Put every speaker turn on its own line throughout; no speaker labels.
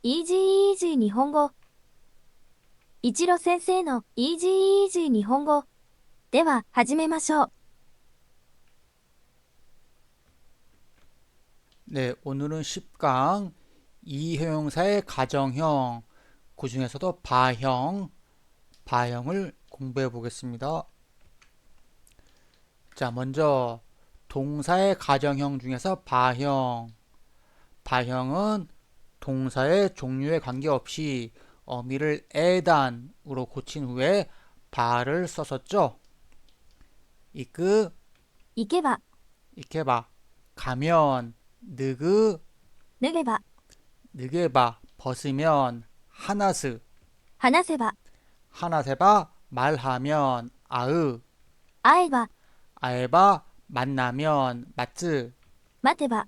イージーイージー日本語。一路先生のイージーイージー日本語。では、始めましょう。
네, 오늘은 10강 이형용사의 가정형, 그 중에서도 바형을 공부해 보겠습니다. 자, 먼저 동사의 가정형 중에서 바형은 동사의 종류에 관계없이 어미를 에단으로 고친 후에 바를 썼었죠. 이끄,
行けば、
이케바, 가면, 느그,
脱げば、
느게바, 벗으면, 하나스,
話せば、
하나세바, 말하면,
会えば、
아에바, 만나면, 마츠,
待てば、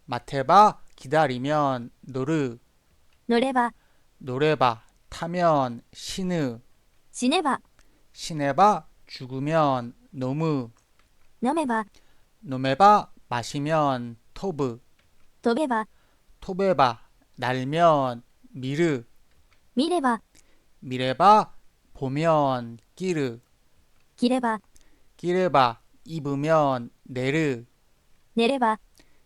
마테바, 기다리면, 노르,
乗れば、
노래바, 타면, 시느,
死ねば、
시네바, 죽으면, 노무,
飲めば、
노메바, 마시면, 토브,
飛べば、
토베바, 날면, 미르,
見れば、
미레바, 보면, 끼르,
着れば、
끼레바, 입으면, 내르,
寝れば、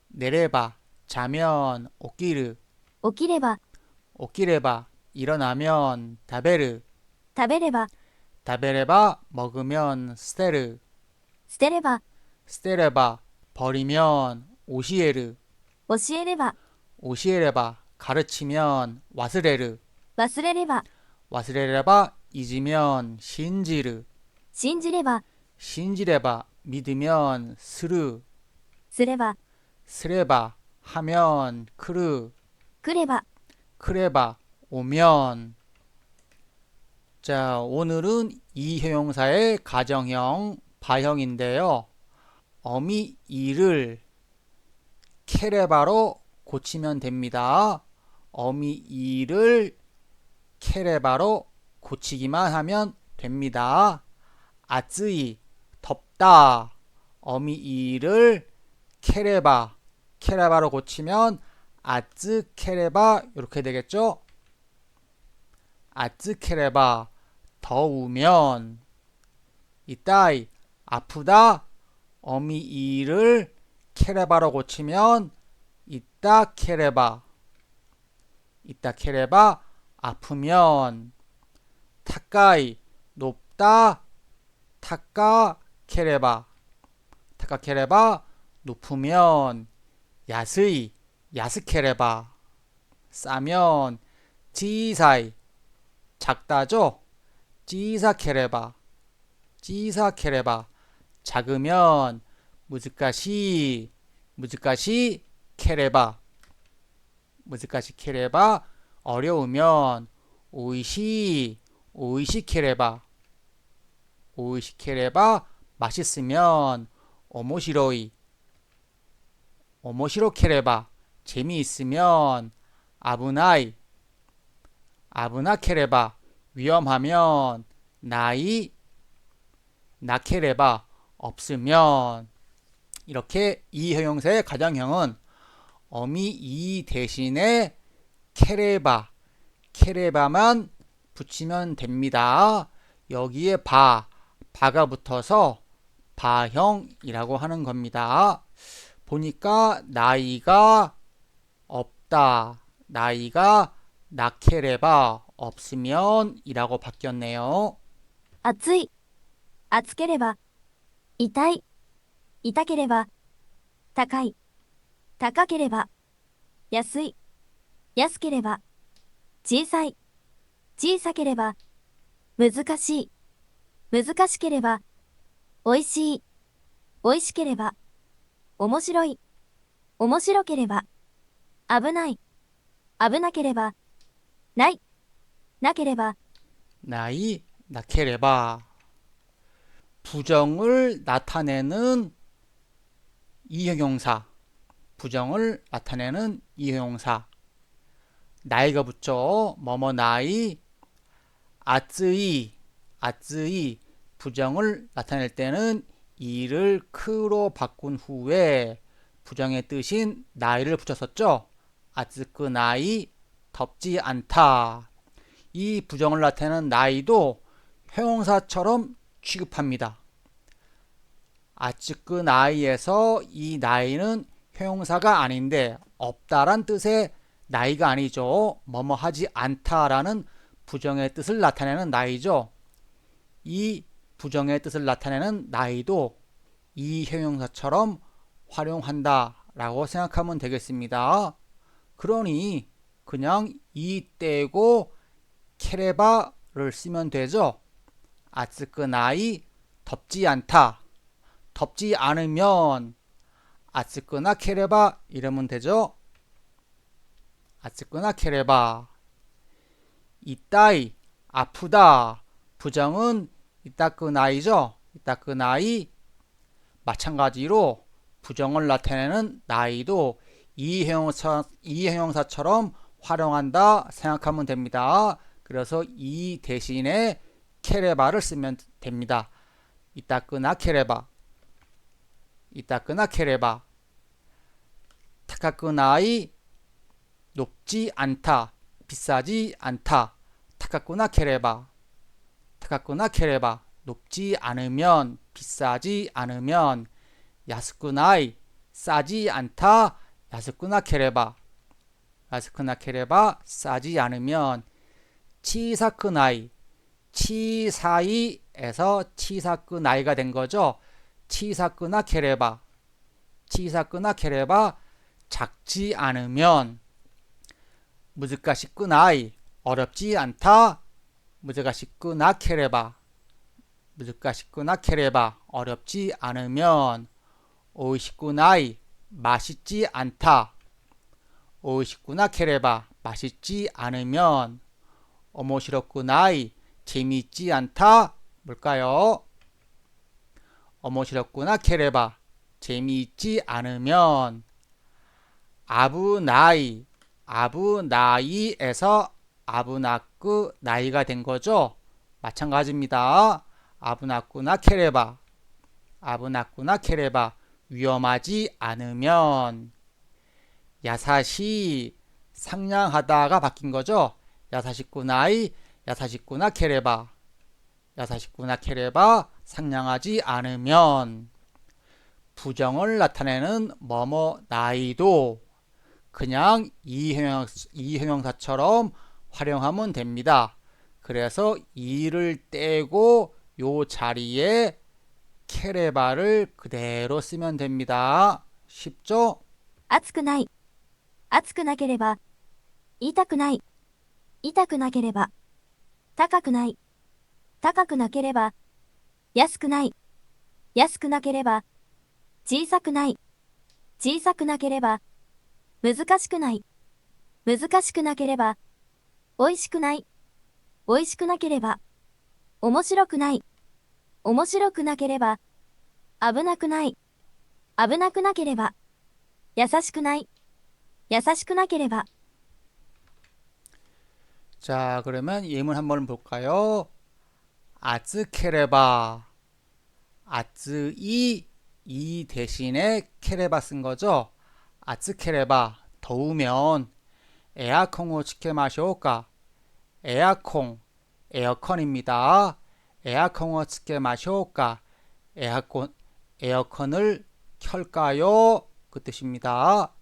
내레바, 자면, 오끼르,
起きれば、
오끼레바, 일어나면, 다베르,
食べれば、
다베레바, 먹으면, 스테르,
捨てれば、
스테레바, 버리면, 오시에르,
教えれば、
오시에레바, 가르치면, 와스레르,
忘れれば、
와스레레바, 잊으면, 신지르,
信じれば、
신지레바, 믿으면, 스르,
すれば、
스레바, 하면, 크르,
来れば、
크레바, 오면. 자, 오늘은 이형용사의 가정형, 바형인데요. 어미 이를 케레바로 고치면 됩니다. 어미 이를 케레바로 고치기만 하면 됩니다. 아쯔이, 덥다. 어미 이를 케레바로 고치면 아쯔 케레바 이렇게 되겠죠? 아쯔 케레바, 더우면. 이따이, 아프다. 어미 이를 케레바로 고치면 이따 케레바, 아프면. 타까이, 높다. 타까 케레바, 높으면. 야스이, 야스케레바, 싸면. 지사이, 작다죠? 지사케레바, 작으면. 무즈카시 케레바, 어려우면. 오이시 케레바, 맛있으면. 오모시로이 케레바, 재미있으면. 아부나이, 아부나 케레바, 위험하면. 나케레바, 없으면. 이렇게 이형용사의 가정형은 어미 이 대신에 케레바만 붙이면 됩니다. 여기에 바가 붙어서 바형이라고 하는 겁니다. 보니까 나이가 없다, 나이가 나케레바, 없으면 이라고 바뀌었네요.
暑い、暑ければ、痛い、痛ければ、高い、高ければ、安い、安ければ、小さい、小さければ、難しい、難しければ、おいしい、おいしければ、面白い、面白ければ、危ない、危なければ、ない、なければ、
나이 나케레바. 부정을 나타내는 이형용사, 나이가 붙죠. 뭐뭐 나이. 아쯔이, 부정을 나타낼 때는 이를 크로 바꾼 후에 부정의 뜻인 나이를 붙였었죠. 아츠크 나이, 덥지 않다. 이 부정을 나타내는 나이도 형용사처럼 취급합니다. 아츠크 나이에서 이 나이는 형용사가 아닌데 없다란 뜻의 나이가 아니죠. 뭐뭐 하지 않다라는 부정의 뜻을 나타내는 나이죠. 이 부정의 뜻을 나타내는 나이도 이 형용사처럼 활용한다 라고 생각하면 되겠습니다. 그러니 그냥 이 떼고 케레바를 쓰면 되죠. 아츠크 나이 덥지 않다. 덥지 않으면 아츠크나 케레바 이러면 되죠. 아츠크나 케레바. 이따이 아프다. 부정은 이따그 나이죠. 이따그 나이. 마찬가지로 부정을 나타내는 나이도 이 형용사처럼 활용한다 생각하면 됩니다. 그래서 이 대신에 케레바를 쓰면 됩니다. 이따끄나 케레바. 이따끄나 케레바. 타카끄나이 높지 않다. 비싸지 않다. 타카끄나 케레바. 타카끄나 케레바. 높지 않으면, 비싸지 않으면, 야스쿠나이 싸지 않다. 야스쿠나 케레바. 야스쿠나 케레바 싸지 않으면, 치사크나이 치사이에서 치사크나이가 된 거죠. 치사크나 케레바. 치사크나 케레바 작지 않으면, 무즈카시크나이 어렵지 않다. 무즈카시크나 케레바. 무즈카시크나 케레바 어렵지 않으면, 오이시쿠나이 맛있지 않다. 오이시쿠나 케레바 맛있지 않으면, 오모시로쿠나이 재미있지 않다. 뭘까요? 오모시로쿠나 케레바 재미있지 않으면, 아부나이 아부나이에서 아부나쿠 나이가 된 거죠. 마찬가지입니다. 아부나쿠나 케레바. 아부나쿠나 케레바 위험하지 않으면, 야사시 상냥하다가 바뀐 거죠. 야사시쿠나이 야사시쿠나 케레바. 야사시쿠나 케레바 상냥하지 않으면, 부정을 나타내는 뭐뭐 나이도 그냥 이 형용사처럼 활용하면 됩니다. 그래서 이를 떼고 요 자리에 케레바를 그대로 쓰면 됩니다. 쉽죠?
暑くない。暑くなければ。痛くない。痛くなければ。高くない。高くなければ。安くない。安くなければ。小さくない。小さくなければ。難しくない。難しくなければ。美味しくない。美味しくなければ。面白くない。面白くなければ。危なくない。危なくなければ。優しくない。優しくなければ。
자, 그러면 예문 한번 볼까요? 아츠케레바. 아츠이 이 대신에 케레바 쓴 거죠. 아츠케레바 더우면 에어컨을 치케 마쇼까. 에어컨 에어컨입니다. 에어컨을 치케 마쇼까. 에어컨을 켤까요? 그 뜻입니다.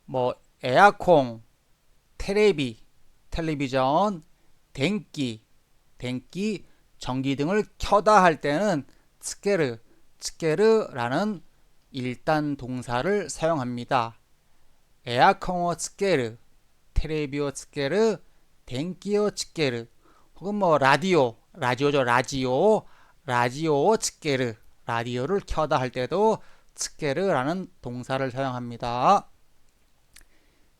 뭐 에어컨, 텔레비전, 댕기, 전기등을 켜다 할 때는 츠케르라는 일단 동사를 사용합니다. 에어컨을 츠케르, 텔레비を 츠케르, 댕기を 츠케르, 혹은 뭐 라디오죠. 라디오 츠케르, 라디오를 켜다 할 때도 츠케르라는 동사를 사용합니다.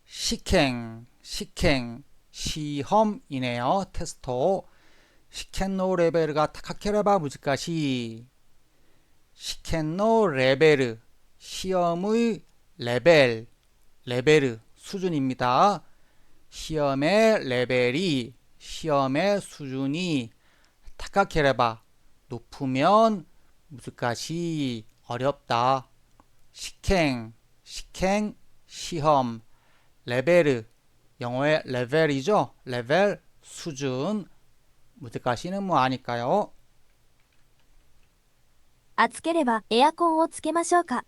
시행, 시험이네요. 테스토. 시켄노 레벨가 타카케레바 무지까시. 시켄노 레벨, 시험의 레벨, 수준입니다. 시험의 레벨이, 시험의 수준이 타카케레바, 높으면 무지까시, 어렵다. 시행, 시험, 레벨, 영어의 레벨이죠. 레벨, 수준. 무드까시는 뭐 아니까요.
暑ければエアコンをつけましょうか。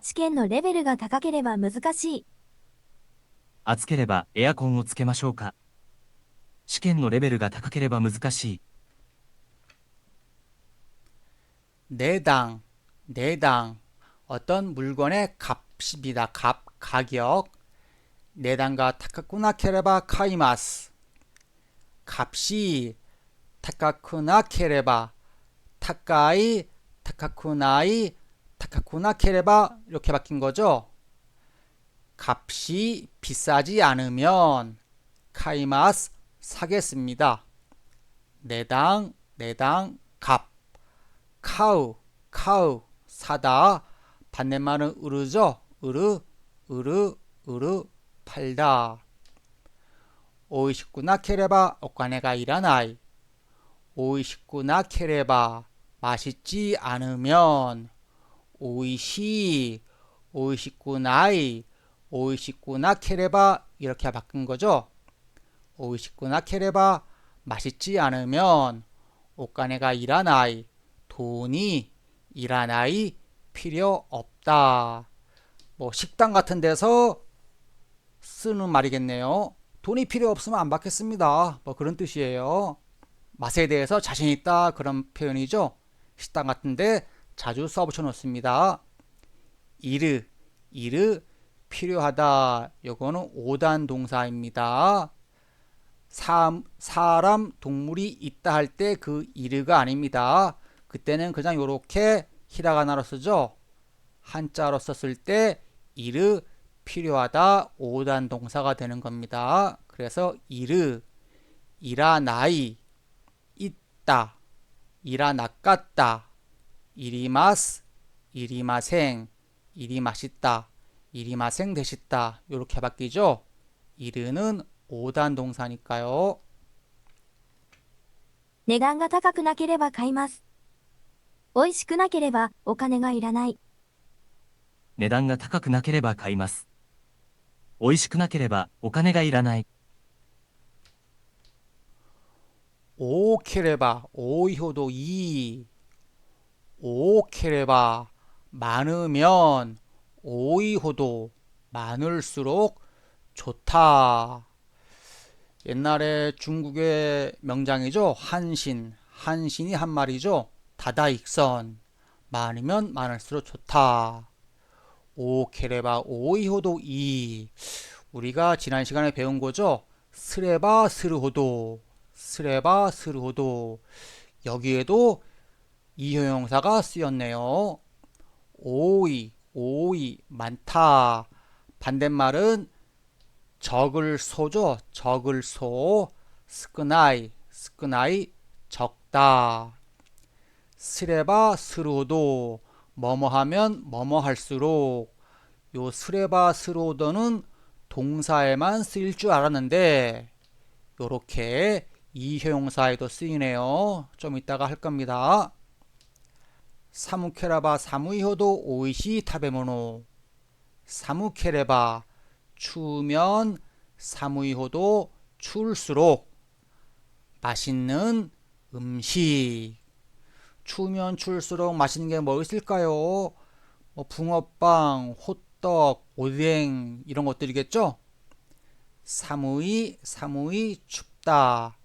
試験のレベルが高ければ難しい。
暑ければエアコンをつけましょうか。試験のレベルが高ければ難しい。
내당, 내당. 어떤 물건의 값입니다. 값, 가격. 내당가 타카쿠나 케레바 카이마스. 값이 타카쿠나 케레바, 타카이, 타카쿠나이, 타카쿠나 케레바 이렇게 바뀐 거죠. 값이 비싸지 않으면 카이마스 사겠습니다. 내당, 내당, 값. 카우, 카우, 사다. 반대말은 으르죠. 으르, 으르, 으르, 팔다. 오이시쿠나 케레바 오카네가 이라나이. 오이시쿠나 케레바 맛있지 않으면 오이시, 오이시쿠나이, 오이시쿠나 케레바 이렇게 바꾼 거죠. 오이시쿠나 케레바 맛있지 않으면 오카네가 이라나이. 돈이 이라나이 필요 없다. 뭐 식당 같은 데서 쓰는 말이겠네요. 돈이 필요 없으면 안 받겠습니다. 뭐 그런 뜻이에요. 맛에 대해서 자신 있다 그런 표현이죠. 식당 같은 데 자주 써붙여 놓습니다. 이르, 이르 필요하다. 요거는 5단 동사입니다. 사람, 동물이 있다 할 때 그 이르가 아닙니다. 그때는 그냥 요렇게 히라가나로 쓰죠. 한자로 썼을 때 이르 필요하다 5단 동사가 되는 겁니다. 그래서 이르, 이라나이, 있다, 이라나깠다, 이리마스, 이리마생, 이리마시다, 이리마생 되시다 이렇게 바뀌죠. 이르는 5단 동사니까요.
値段が高くなければ買います。美味しくなければお金がいらない。
値段が高くなければ買います。美味しくなければお金がいらない。
오케레바, 오이호도 이. 오케레바, 많으면 오이호도, 많을수록 좋다. 옛날에 중국의 명장이죠. 한신, 한신이 한 말이죠. 다다익선, 많으면 많을수록 좋다. 오케레바, 오이호도 이. 우리가 지난 시간에 배운 거죠. 스레바, 스르호도, 스레바, 스르호도. 여기에도 이효용사가 쓰였네요. 오이, 오이, 많다. 반대말은 적을 소죠. 적을 소. 스크나이, 스크나이, 적다. 스레바, 스르호도. 뭐뭐 하면 뭐뭐 할수록. 요 스레바, 스르호도는 동사에만 쓰일 줄 알았는데 요렇게 이효용사에도 쓰이네요. 좀 이따가 할 겁니다. 사무케라바 사무이호도 오이시 타베모노. 사무케레바 추우면 사무이호도 추울수록 맛있는 음식. 추우면 추울수록 맛있는 게 뭐 있을까요? 뭐 붕어빵, 호떡, 오뎅 이런 것들이겠죠? 사무이, 사무이 춥다.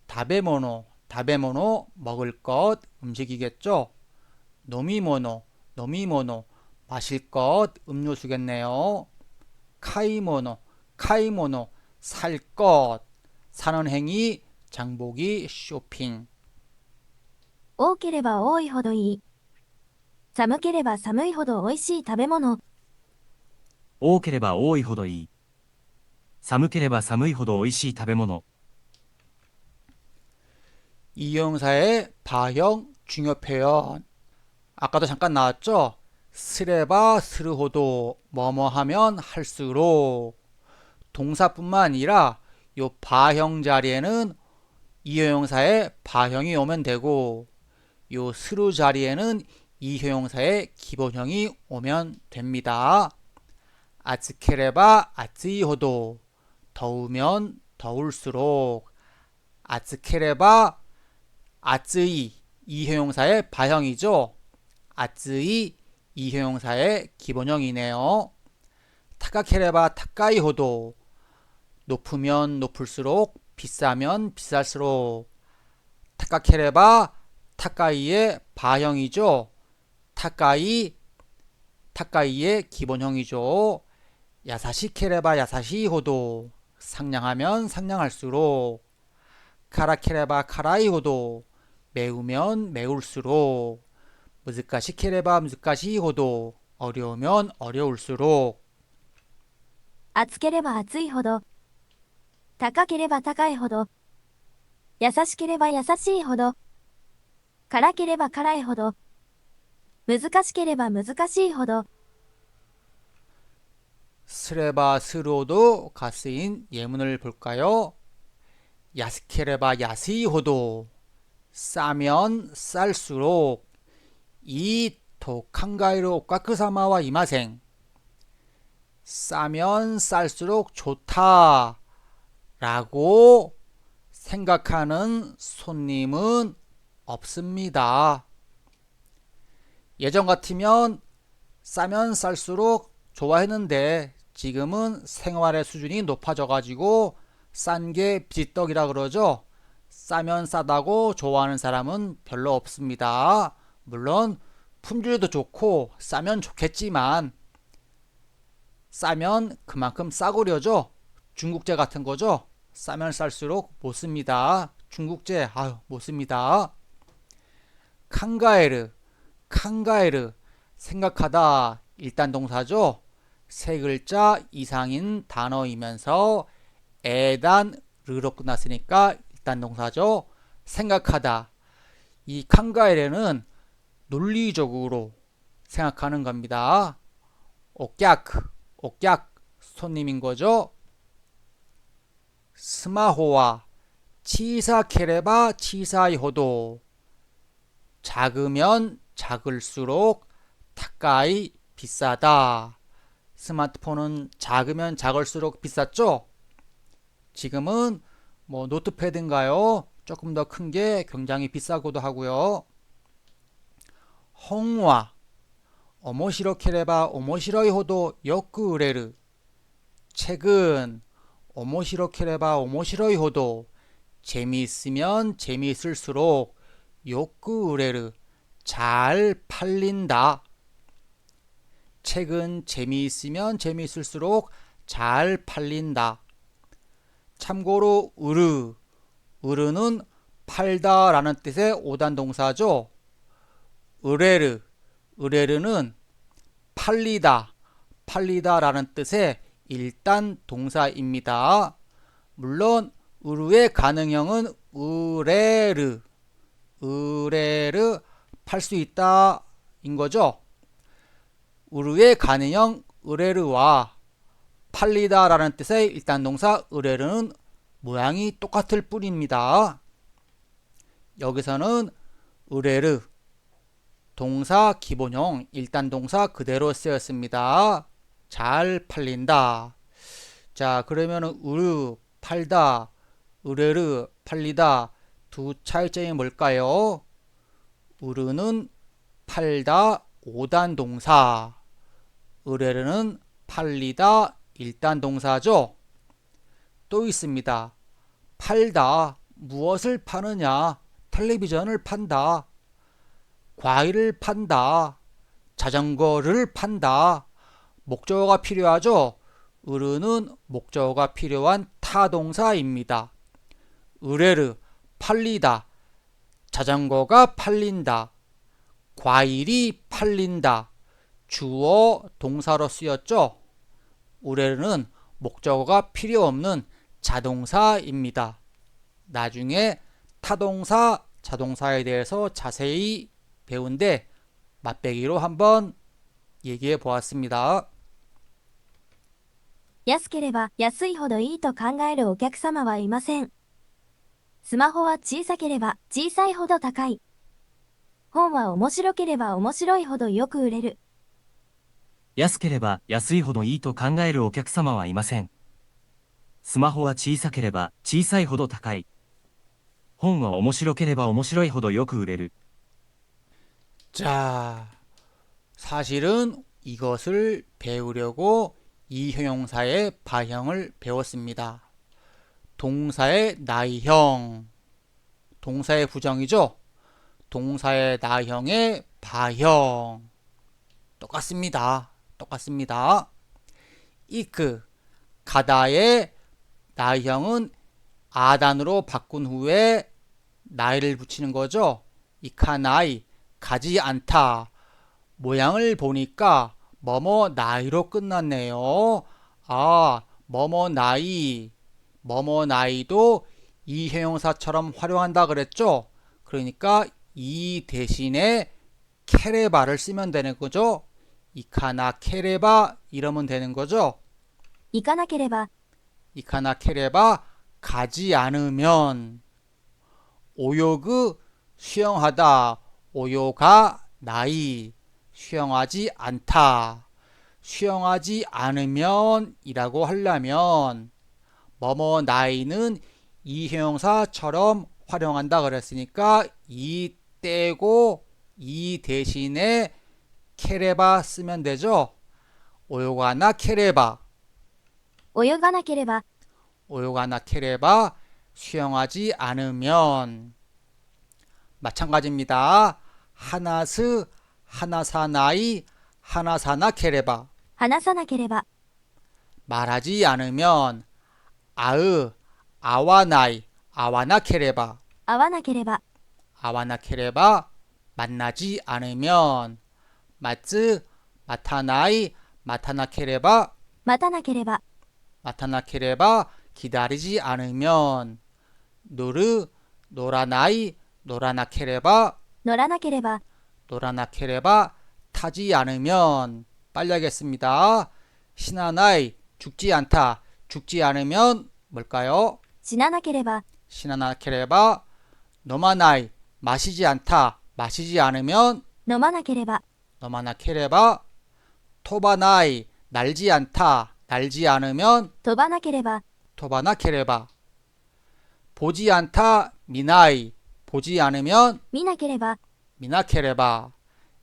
다베모노, 다베모노 먹을 것, 음식이겠죠? 노미모노, 노미모노 마실 것, 음료수겠네요. 카이모노, 카이모노 살 것, 사는 행위, 장보기, 쇼핑.
多ければ多いほどいい。寒ければ寒いほど美味しい食べ物。
多ければ多いほどいい。寒ければ寒いほど美味しい食べ物。
이용사의 바형 중요 표현. 아까도 잠깐 나왔죠? 스레바 스르호도 뭐뭐 하면 할수록. 동사뿐만 아니라 요 바형 자리에는 이효용사의 바형이 오면 되고 요 스루 자리에는 이효용사의 기본형이 오면 됩니다. 아츠케레바 아츠이호도 더우면 더울수록. 아츠케레바 아츠이 이형용사의 바형이죠. 아츠이 이형용사의 기본형이네요. 타카케레바 타카이 호도 높으면 높을수록 비싸면 비쌀수록. 타카케레바 타카이의 바형이죠. 타카이의 기본형이죠. 야사시케레바 야사시 호도 상냥하면 상냥할수록. 카라케레바 카라이 호도 매우면 매울수록. 무즈카시케레바 무즈카시 호도 어려우면 어려울수록.
暑ければ暑いほど、高ければ高いほど、優しければ優しいほど、辛ければ辛いほど、難しければ難しいほど。
스레바스로도 가스인 예문을 볼까요? 야스케레바 야스이 호도 싸면 쌀수록. 이 도칸가이로 꽉크사마와 이마생 싸면 쌀수록 좋다 라고 생각하는 손님은 없습니다. 예전 같으면 싸면 쌀수록 좋아했는데 지금은 생활의 수준이 높아져 가지고 싼 게 비지떡이라 그러죠. 싸면 싸다고 좋아하는 사람은 별로 없습니다. 물론 품질도 좋고 싸면 좋겠지만 싸면 그만큼 싸구려죠. 중국제 같은 거죠. 싸면 쌀수록 못 씁니다. 중국제 못 씁니다. 칸가에르 생각하다 일단 동사죠. 세 글자 이상인 단어이면서 에단 르로 끝났으니까 일단 동사죠. 생각하다. 이 칸가에르는 논리적으로 생각하는 겁니다. 옥약 손님인 거죠. 스마호와 치사케레바 치사이 호도 작으면 작을수록 타까이 비싸다. 스마트폰은 작으면 작을수록 비쌌죠? 지금은 뭐 노트패드인가요? 조금 더 큰 게 굉장히 비싸고도 하고요. 홍와 오모시로케레바 오모시로이 호도 요쿠 우레르 책은 오모시로케레바 오모시로이 호도 재미있으면 재미있을수록 요쿠 우레르 잘 팔린다. 책은 재미있으면 재미있을수록 잘 팔린다. 참고로 으르는 팔다 라는 뜻의 오단 동사죠. 으레르는 팔리다 라는 뜻의 일단 동사입니다. 물론 으르의 가능형은 으레르 팔 수 있다 인 거죠. 으르의 가능형 으레르와 팔리다 라는 뜻의 일단 동사 으레르는 모양이 똑같을 뿐입니다. 여기서는 으레르 동사 기본형 일단 동사 그대로 쓰였습니다. 잘 팔린다. 자, 그러면 으르 팔다, 으레르 팔리다 두 차이점이 뭘까요? 으르는 팔다 5단 동사, 으레르는 팔리다 1단 동사죠. 또 있습니다. 팔다, 무엇을 파느냐? 텔레비전을 판다, 과일을 판다, 자전거를 판다. 목적어가 필요하죠. 으르는 목적어가 필요한 타동사입니다. 으레르 팔리다, 자전거가 팔린다, 과일이 팔린다. 주어 동사로 쓰였죠. 으레르는 목적어가 필요 없는 자동사입니다. 나중에 타동사, 자동사에 대해서 자세히 배운데 맛배기로 한번 얘기해 보았습니다.
安ければ安いほどいいと考えるお客様はいません。スマホは小さければ小さいほど高い。本は面白ければ面白いほどよく売れる。
安ければ安いほどいいと考えるお客様はいません。スマホは小さければ小さいほど高い。本は面白ければ面白いほどよく売れる。
자, 사실은 이것을 배우려고 이 형용사의 바형을 배웠습니다. 동사의 나형, 동사의 부정이죠? 동사의 나형의 바형. 똑같습니다. 똑같습니다. 이크, 가다의 나형은 아단으로 바꾼 후에 나이를 붙이는 거죠. 이카나이, 가지 않다. 모양을 보니까 뭐뭐 나이로 끝났네요. 아, 뭐뭐 나이, 뭐뭐 나이도 이 형용사처럼 활용한다 그랬죠. 그러니까 이 대신에 케레바를 쓰면 되는 거죠. 이카나 케레바 이러면 되는 거죠.
行かなければ、
이카나 케레바 가지 않으면 오요그 수영하다 오요가 나이 수영하지 않다 수영하지 않으면 이라고 하려면 뭐뭐 나이는 이 형용사처럼 활용한다 그랬으니까 이 떼고 이 대신에 케레바 쓰면 되죠. 오요가나 케레바
泳がなければ、
오요가나 케레바 수영하지 않으면 마찬가지입니다. 하나스 하나사나이 하나사나 케레바
話さなければ、
말하지 않으면 아으 아와나이 아와나 케레바
会わなければ、
아와나 케레바 만나지 않으면 마츠 마타나이 마타나 케레바
待たなければ、
마타나 케레바 기다리지 않으면 노르 노라나이 노라나 케레바
乗らなければ、
노라나 케레바 타지 않으면 빨리 하겠습니다. 신하나이 죽지 않다 죽지 않으면 뭘까요?
死ななければ、
신하나 케레바 노마나이 마시지 않다 마시지 않으면
飲まなければ、
노마나 케레바 토바나이 날지 않다 날지 않으면
飛ばなければ、
토바나 케레바 보지 않다 미나이 보지 않으면
見なければ、
미나 케레바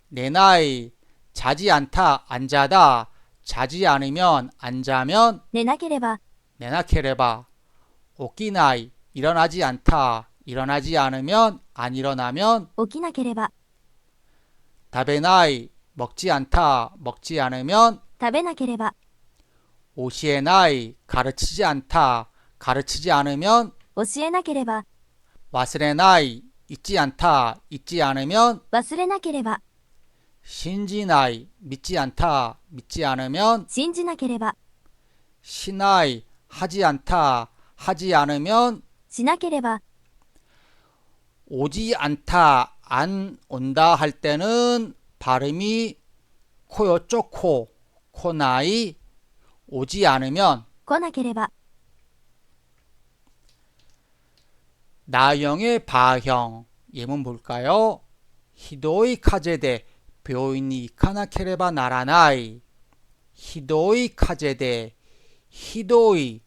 내 나이 자지 않다 안자다 자지 않으면 안자면
寝なければ、
내나 케레바 오키나이 일어나지 않다 일어나지 않으면 안 일어나면
起きなければ、
다베나이 먹지 않다 먹지 않으면
食べなければ、
오시에나이 가르치지 않다 가르치지 않으면
教えなければ、
와스레나이 잊지 않다 잊지 않으면
忘れなければ、
신지나이 믿지 않다 믿지 않으면
信じなければ、
신나이 하지 않다 하지 않으면
しなければ、
오지 않다 안 온다 할 때는 발음이 코였죠. 코나이 오지 않으면
来なければ、
나형의 바형 예문 볼까요? 히도이 카제데 묘인이 이카나 케레바 나라나이 히도이 카제데 히도이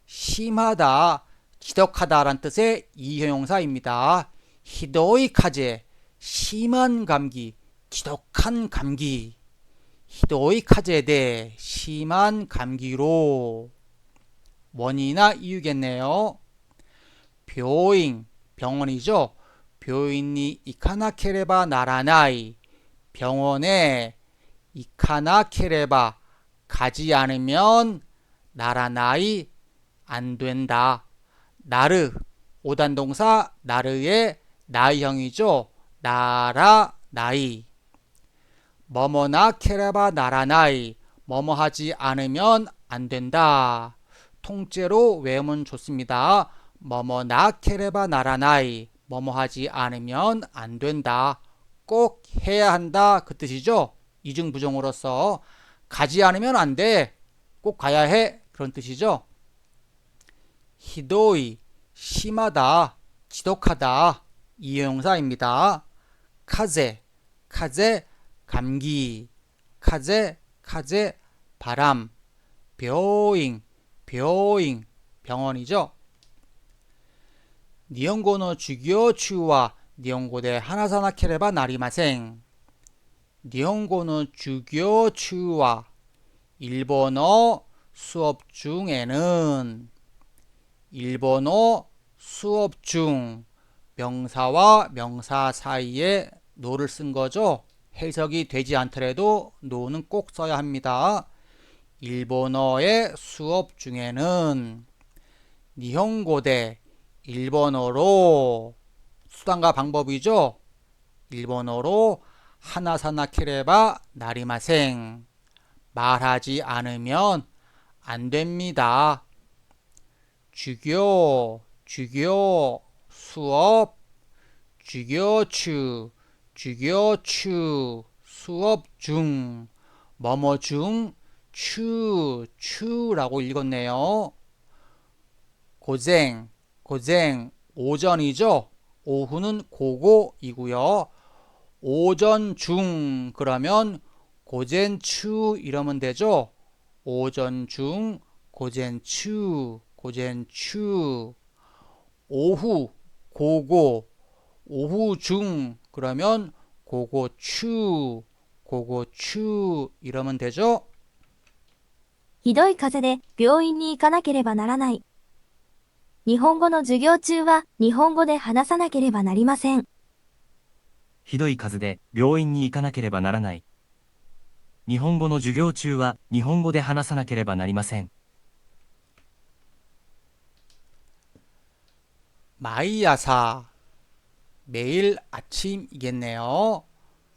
심하다 지독하다란 뜻의 이형용사입니다. 히도이 카제 심한 감기 지독한 감기 히도이 카제데 심한 감기로 원인이나 이유겠네요. 묘인 병원이죠. 묘인이 이카나 케레바 나라나이 병원에 이카나 케레바 가지 않으면 나라나이 안 된다. 나르 오단동사 나르의 나이형이죠. 나라 나이 뭐뭐나 케레바 나라나이 뭐뭐 하지 않으면 안 된다. 통째로 외우면 좋습니다. 뭐뭐나 케레바 나라나이 뭐뭐 하지 않으면 안 된다. 꼭 해야 한다 그 뜻이죠. 이중부정으로서 가지 않으면 안 돼. 꼭 가야 해 그런 뜻이죠. 히도이 심하다 지독하다 이형용사입니다. 카제 감기 카제 바람 벼잉 병원이죠. 니혼고노 주기요 추와 니혼고대 하나사나 케레바 나리마생. 니혼고노 주기요 추와 일본어 수업 중에는 일본어 수업 중 명사와 명사 사이에 노를 쓴 거죠. 해석이 되지 않더라도 노는 꼭 써야 합니다. 일본어의 수업 중에는 니혼고대 일본어로 수단과 방법이죠. 일본어로 하나사나 케레바 나리마생. 말하지 않으면 안 됩니다. 주교 수업 주교추 수업 중 뭐뭐 중 추라고 읽었네요. 고생 오전이죠. 오후는 고고이고요. 오전 중 그러면 고젠추 이러면 되죠. 오전 중 고젠추 오후 고고 오후 중 그러면 고고추 이러면 되죠.
ひどい風邪で病院に行かなければならない。日本語の授業中は日本語で話さなければなりません。
ひどい風邪で病院に行かなければならない。日本語の授業中は日本語で話さなければなりません。
마이야사 매일 아침이겠네요.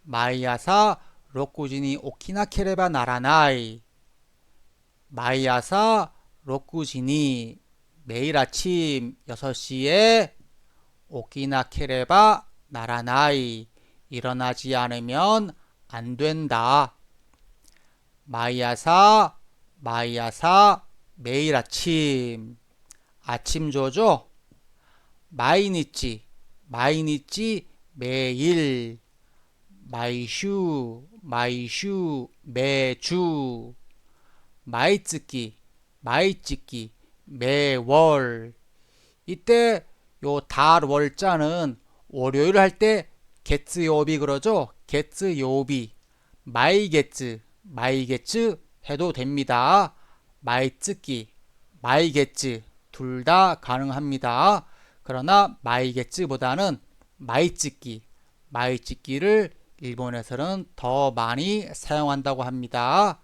마이야사 로쿠지니 오키나 케레바 나라나이. 마이야사 로쿠지니 매일 아침 6시에 오키나 케레바 나라나이. 일어나지 않으면 안 된다. 마이야사 매일 아침 아침조죠. 마이니치 매일 마이슈 매주 마이츠키 매월. 이때 요 달 월자는 월요일 할 때 게츠요비 그러죠. 게츠요비 마이게츠 해도 됩니다. 마이츠키 마이게츠 둘 다 가능합니다. 그러나 마이게츠보다는 마이츠키를 일본에서는 더 많이 사용한다고 합니다.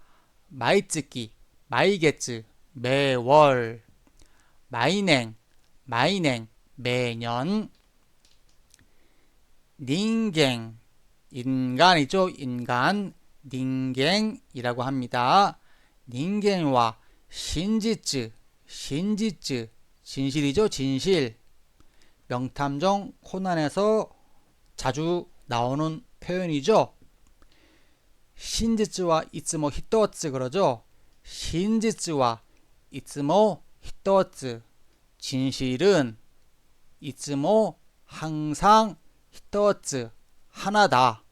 마이츠키 마이게츠 매월. 마이냉 매년. 닌갱 인간이죠. 인간 닌갱이라고 합니다. 닌갱과 신지츠 진실이죠. 진실. 명탐정 코난에서 자주 나오는 표현이죠. 신지츠와 이츠모 히토츠 그러죠. 신지츠와 이츠모 히토츠. 진실은 이츠모 항상 히토츠 하나다.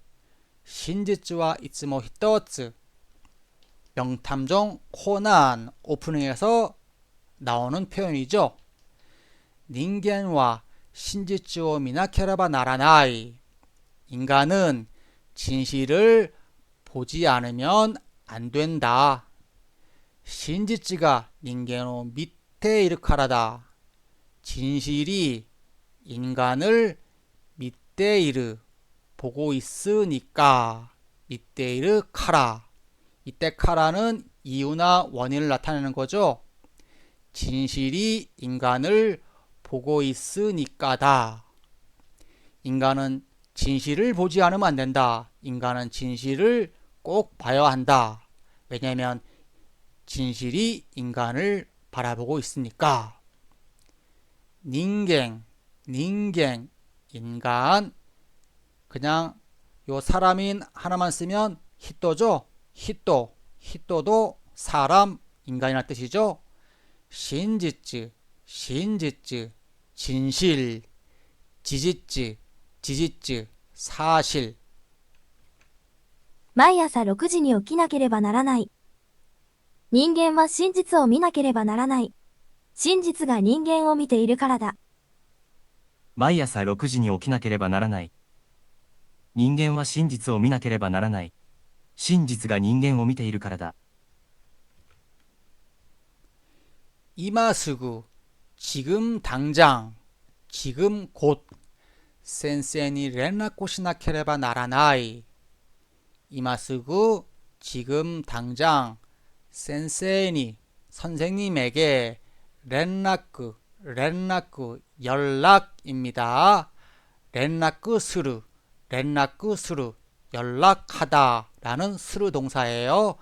신지츠와 이츠모 히토츠. 명탐정 코난 오프닝에서 나오는 표현이죠. 닌겐와 신지츠오 미나케라바 나라나이. 인간은 진실을 보지 않으면 안 된다. 신지츠가 닌겐오 밑에 이르카라다. 진실이 인간을 밑에 이르 보고 있으니까 밑에 이르 카라. 이때 카라는 이유나 원인을 나타내는 거죠. 진실이 인간을 보고 있으니까다. 인간은 진실을 보지 않으면 안 된다. 인간은 진실을 꼭 봐야 한다. 왜냐하면 진실이 인간을 바라보고 있으니까. 닌갱 인간. 그냥 요 사람인 하나만 쓰면 히토죠. 히토도 사람 인간이라는 뜻이죠. 신지츠 진실. 지지츠 사실.
毎朝6時に起きなければならない。人間は真実を見なければならない。真実が人間を見ているからだ。
毎朝6時に起きなければならない。人間は真実を見なければならない。真実が人間を見ているからだ。
이마스구 지금 당장 지금 곧 센세니 렌라코 시나케레바 나라나이 이마스구 지금 당장 센세니 선생님에게 렌라크 연락입니다. 렌라크 스르 연락하다 라는 스르 동사예요.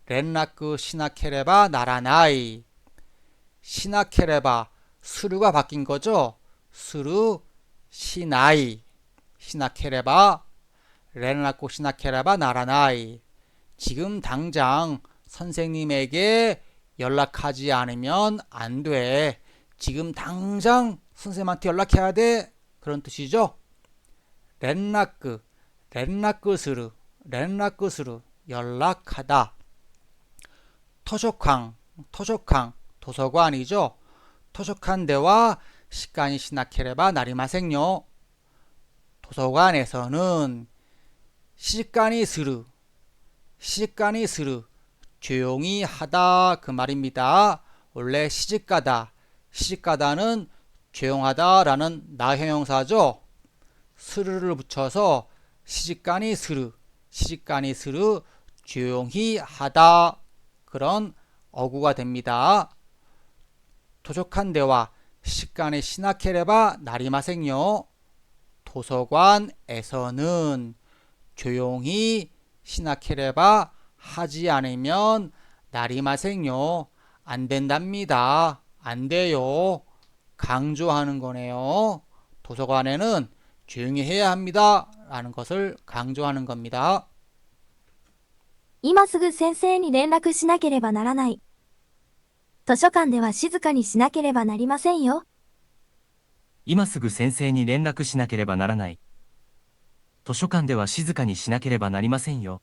렌라크 시나케레바 나라나이 시나케레바 스루가 바뀐 거죠. 스루 시나이 시나케레바 렌라코 시나케레바 나라나이 지금 당장 선생님에게 연락하지 않으면 안 돼. 지금 당장 선생님한테 연락해야 돼. 그런 뜻이죠. 렌라크 스루 연락하다. 토쇼캉 도서관이죠. 토쇼칸데와 시간이 시나케레바 나리마생요. 도서관에서는 시간이 스르 조용히 하다 그 말입니다. 원래 시집가다는 조용하다라는 나형용사죠. 스르를 붙여서 시간이 스르 조용히 하다 그런 어구가 됩니다. 도적한 대화 시간에 시나케레바 나리마생요. 도서관에서는 조용히 시나케레바 하지 않으면 나리마생요. 안 된답니다. 안 돼요. 강조하는 거네요. 도서관에는 조용히 해야 합니다. 라는 것을 강조하는 겁니다.
今すぐ先生に連絡しなければならない。図書館では静かにしなければなりませんよ。
今すぐ先生に連絡しなければならない。図書館では静かにしなければなりませんよ。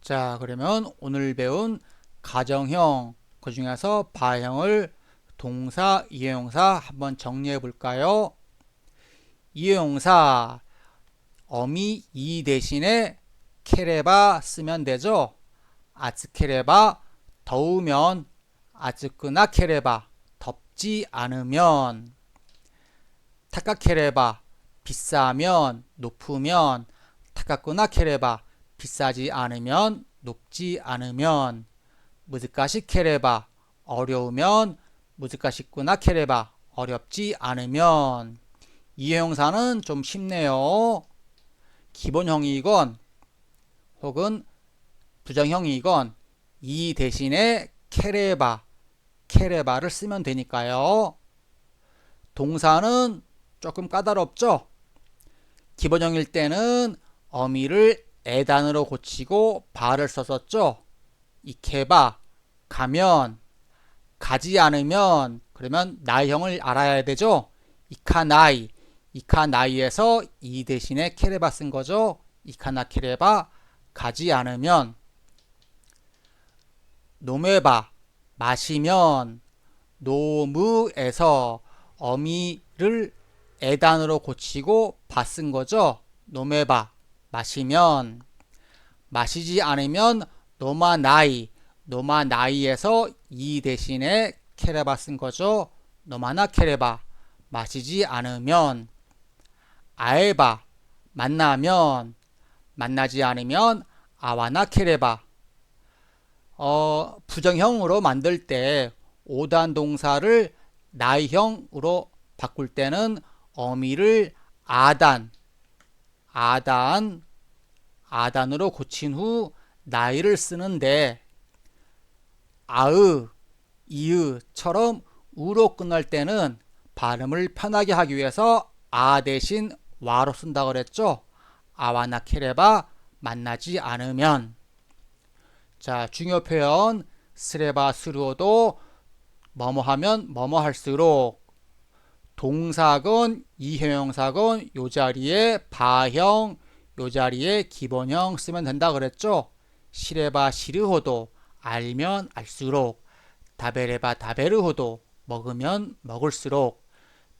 자, 그러면 오늘 배운 가정형, 그 중에서 바형을 동사, 이해용사 한번 정리해 볼까요? 이해용사, 어미 이 대신에 케레바 쓰면 되죠. 아츠케레바, 더우면, 아츠크나 케레바, 덥지 않으면, 타카케레바, 비싸면, 높으면, 타카꾸나 케레바, 비싸지 않으면, 높지 않으면, 무즈카시 케레바, 어려우면, 무즈카시꾸나 케레바, 어렵지 않으면. 이해용사는 좀 쉽네요. 기본형이건 혹은 부정형이건 이 대신에 케레바를 쓰면 되니까요. 동사는 조금 까다롭죠. 기본형일 때는 어미를 에단으로 고치고 바를 썼었죠. 이케바 가면, 가지 않으면, 그러면 나이형을 알아야 되죠. 이카나이에서 이 대신에 케레바 쓴 거죠. 이카나 케레바, 가지 않으면. 노메바 마시면, 노무에서 어미를 에단으로 고치고 바 쓴 거죠. 노메바 마시면. 마시지 않으면 노마나이에서 이 대신에 케레바 쓴 거죠. 노마나 케레바 마시지 않으면. 아에바 만나면, 만나지 않으면 아와나 케레바. 부정형으로 만들 때 오단 동사를 나이형으로 바꿀 때는 어미를 아단으로 고친 후 나이를 쓰는데 이으처럼 우로 끝날 때는 발음을 편하게 하기 위해서 아 대신 와로 쓴다고 그랬죠. 아와나 케레바 만나지 않으면. 자, 중요 표현 스레바 스루어도 뭐뭐 하면 뭐뭐 할수록 동사건 이형용사건 요 자리에 바형 요 자리에 기본형 쓰면 된다 그랬죠. 시레바 시르호도 알면 알수록 다베레바 다베르호도 먹으면 먹을수록,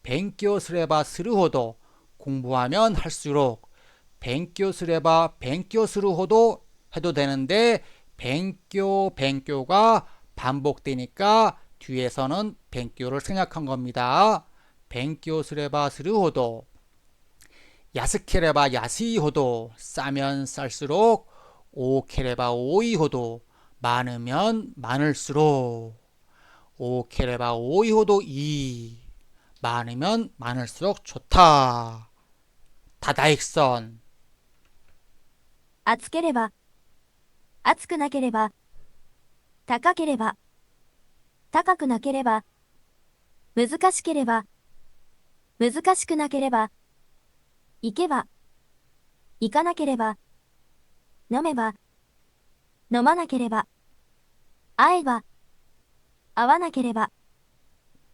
뱅교 스레바 스르호도 공부하면 할수록, 뱅교 스레바 뱅교 스르호도 해도 되는데 뱅교가 반복되니까 뒤에서는 뱅교를 생략한 겁니다. 뱅교 스레바 스르호도, 야스케레바 야스이호도 싸면 쌀수록, 오케레바 오이호도 많으면 많을수록, 오케레바 오이호도 이 많으면 많을수록 좋다. 다다익선.
暑ければ、暑くなければ、高ければ、高くなければ、難しければ、難しくなければ、行けば、行かなければ、飲めば、飲まなければ、会えば、会わなければ、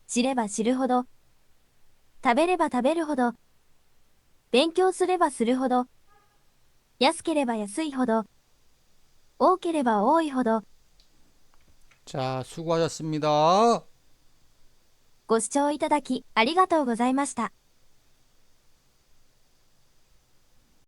知れば知るほど、食べれば食べるほど、勉強すればするほど、安ければ安いほど、多ければ多いほど、
자, 수고하셨습니다.
ご視聴いただきありがとうございました。